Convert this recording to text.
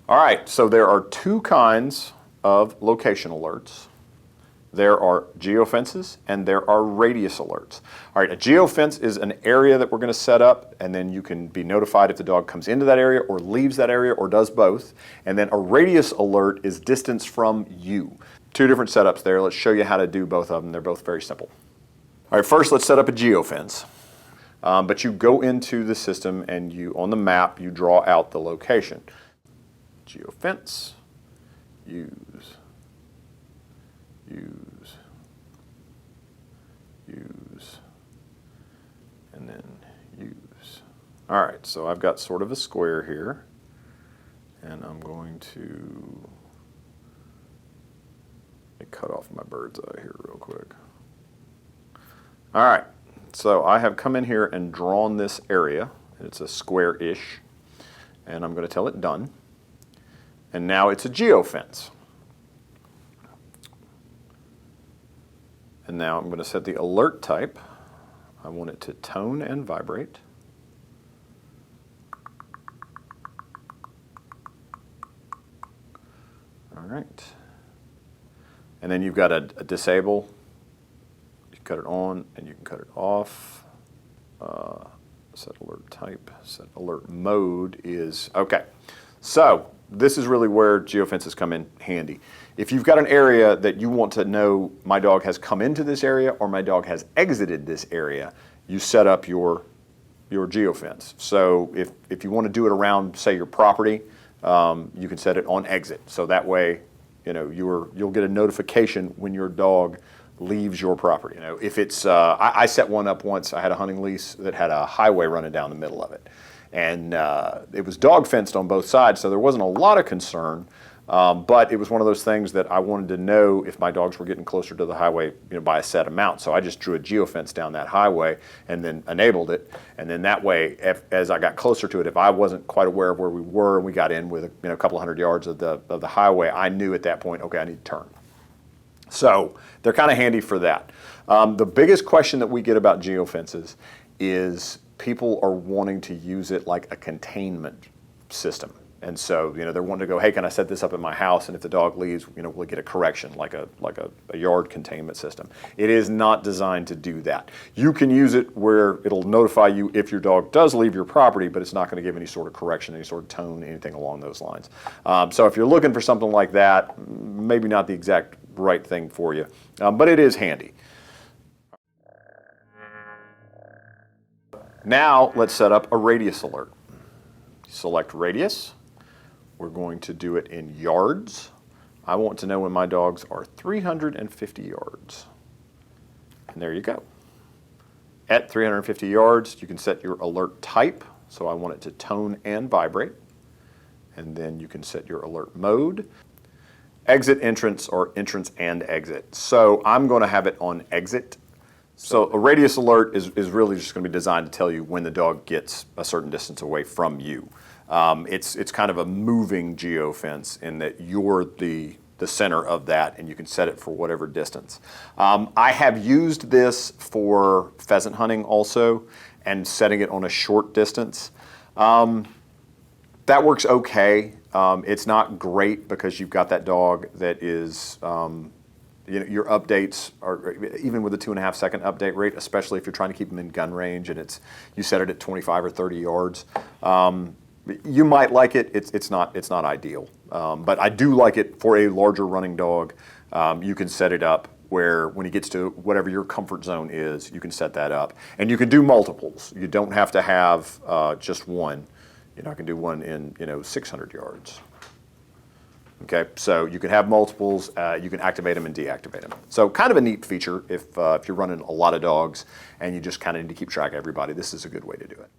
All right, so there are two kinds of location alerts. There are geofences and there are radius alerts. All right, a geofence is an area that we're going to set up, and then you can be notified if the dog comes into that area or leaves that area or does both. And then a radius alert is distance from you. Two different setups there. Let's show you how to do both of them. They're both very simple. All right, first let's set up a geofence. But you go into the system and on the map, you draw out the location. Geofence, use, and then use. All right, so I've got sort of a square here, and I'm going to cut off my bird's eye here real quick. All right, so I have come in here and drawn this area. It's a square-ish, and I'm going to tell it done. And now it's a geofence. And now I'm going to set the alert type. I want it to tone and vibrate. All right. And then you've got a disable. You cut it on and you can cut it off. Set alert type, set alert mode is, okay. So this is really where geofences come in handy. If you've got an area that you want to know my dog has come into this area or my dog has exited this area, you set up your geofence. So if you want to do it around, say, your property, you can set it on exit. So that way, you'll get a notification when your dog leaves your property. If it's, I set one up once. I had a hunting lease that had a highway running down the middle of it. And it was dog fenced on both sides, so there wasn't a lot of concern. But it was one of those things that I wanted to know if my dogs were getting closer to the highway, by a set amount. So I just drew a geofence down that highway and then enabled it. And then that way, as I got closer to it, if I wasn't quite aware of where we were and we got in with a couple of hundred yards of the highway, I knew at that point, okay, I need to turn. So they're kind of handy for that. The biggest question that we get about geofences is people are wanting to use it like a containment system. And so, they're wanting to go, hey, can I set this up in my house? And if the dog leaves, we'll get a correction, like a yard containment system. It is not designed to do that. You can use it where it'll notify you if your dog does leave your property, but it's not going to give any sort of correction, any sort of tone, anything along those lines. So if you're looking for something like that, maybe not the exact right thing for you, but it is handy. Now let's set up a radius alert. Select radius. We're going to do it in yards. I want to know when my dogs are 350 yards. And there you go. At 350 yards, you can set your alert type. So I want it to tone and vibrate. And then you can set your alert mode. Exit, entrance, or entrance and exit. So I'm going to have it on exit. So a radius alert is really just going to be designed to tell you when the dog gets a certain distance away from you. It's kind of a moving geofence in that you're the center of that, and you can set it for whatever distance. I have used this for pheasant hunting also, and setting it on a short distance. That works okay. It's not great because you've got that dog that is, your updates are, even with a 2.5-second update rate, especially if you're trying to keep them in gun range and you set it at 25 or 30 yards. You might like it. It's not ideal, but I do like it for a larger running dog. You can set it up where when he gets to whatever your comfort zone is, you can set that up, and you can do multiples. You don't have to have just one. I can do one in 600 yards. Okay, so you can have multiples. You can activate them and deactivate them. So kind of a neat feature if you're running a lot of dogs and you just kind of need to keep track of everybody. This is a good way to do it.